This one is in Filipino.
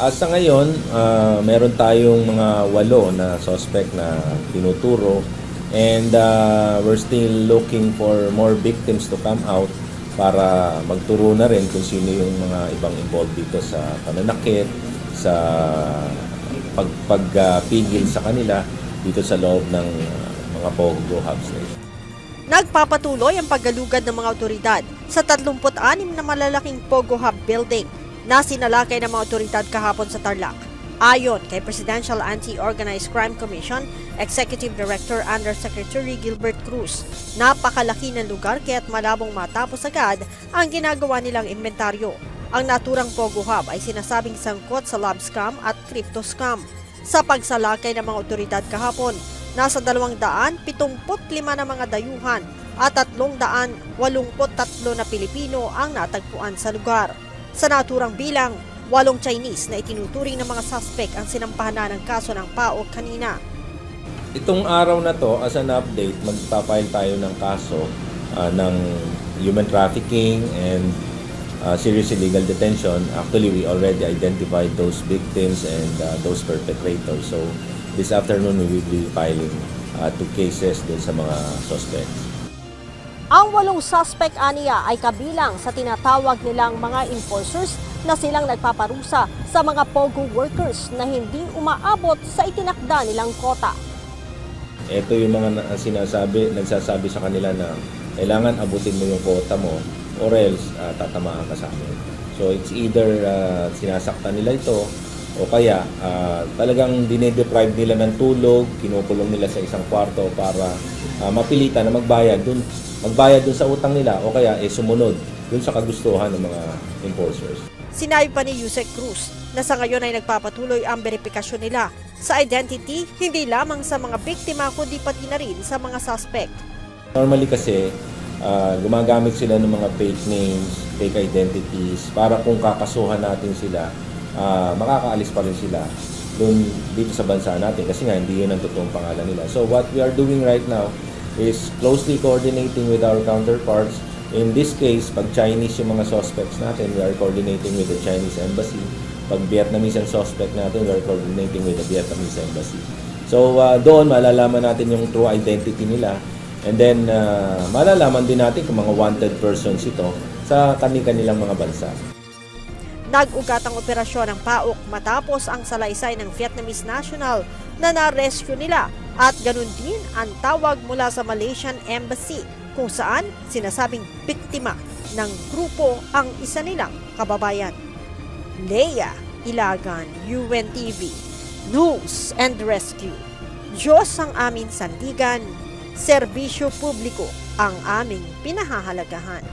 Sa ngayon, meron tayong mga 8 na suspect na tinuturo and we're still looking for more victims to come out para magturo na rin kung sino yung mga ibang involved dito sa pananakit, sa pagpigil sa kanila dito sa loob ng mga Pogo hubs na ito. Nagpapatuloy ang paggalugad ng mga otoridad sa 36 na malalaking Pogo Hub building na sinalakay ng mga otoridad kahapon sa Tarlac. Ayon kay Presidential Anti-Organized Crime Commission Executive Director Undersecretary Gilbert Cruz, napakalaki ng lugar kaya't malabong matapos agad ang ginagawa nilang inventaryo. Ang naturang Pogo Hub ay sinasabing sangkot sa love scam at crypto scam. Sa pagsalakay ng mga otoridad kahapon, nasa 275 na mga dayuhan at 383 na Pilipino ang natagpuan sa lugar. Sa naturang bilang, 8 Chinese na itinuturing ng mga suspect ang sinampahan na ng kaso ng PAOK kanina. Itong araw na to, as an update, magpapile tayo ng kaso ng human trafficking and serious illegal detention. Actually, we already identified those victims and those perpetrators. So, this afternoon, we will be filing 2 cases dun sa mga suspects. Ang 8 suspect aniya ay kabilang sa tinatawag nilang mga enforcers na silang nagpaparusa sa mga Pogo workers na hindi umaabot sa itinakda nilang kota. Ito yung mga nagsasabi sa kanila na kailangan abutin mo yung quota mo or else tatamaan ka sa amin. So it's either sinasaktan nila ito o kaya talagang dinedeprive nila ng tulog, kinukulong nila sa isang kwarto para mapilitan na magbayad dun sa utang nila o kaya sumunod dun sa kagustuhan ng mga enforcers. Sinabi pa ni Yusek Cruz na sa ngayon ay nagpapatuloy ang verifikasyon nila sa identity hindi lamang sa mga biktima kundi pati na rin sa mga suspect. Normally kasi gumagamit sila ng mga fake names, fake identities para kung kakasuhan natin sila, makakaalis pa rin sila dito sa bansa natin kasi nga hindi yun ang totoong pangalan nila. So what we are doing right now is closely coordinating with our counterparts. In this case, pag Chinese yung mga suspects natin, we are coordinating with the Chinese embassy. Pag Vietnamese ang suspect natin, we are coordinating with the Vietnamese embassy. So doon malalaman natin yung true identity nila. And then malalaman din natin kung mga wanted persons ito sa kanilang mga bansa. Nag-ugat ang operasyon ng PAOK matapos ang salaysay ng Vietnamese national na na-rescue nila at ganun din ang tawag mula sa Malaysian Embassy kung saan sinasabing biktima ng grupo ang isa nilang kababayan. Leia Ilagan, UNTV, News and Rescue. Diyos ang aming sandigan, serbisyo publiko ang aming pinahahalagahan.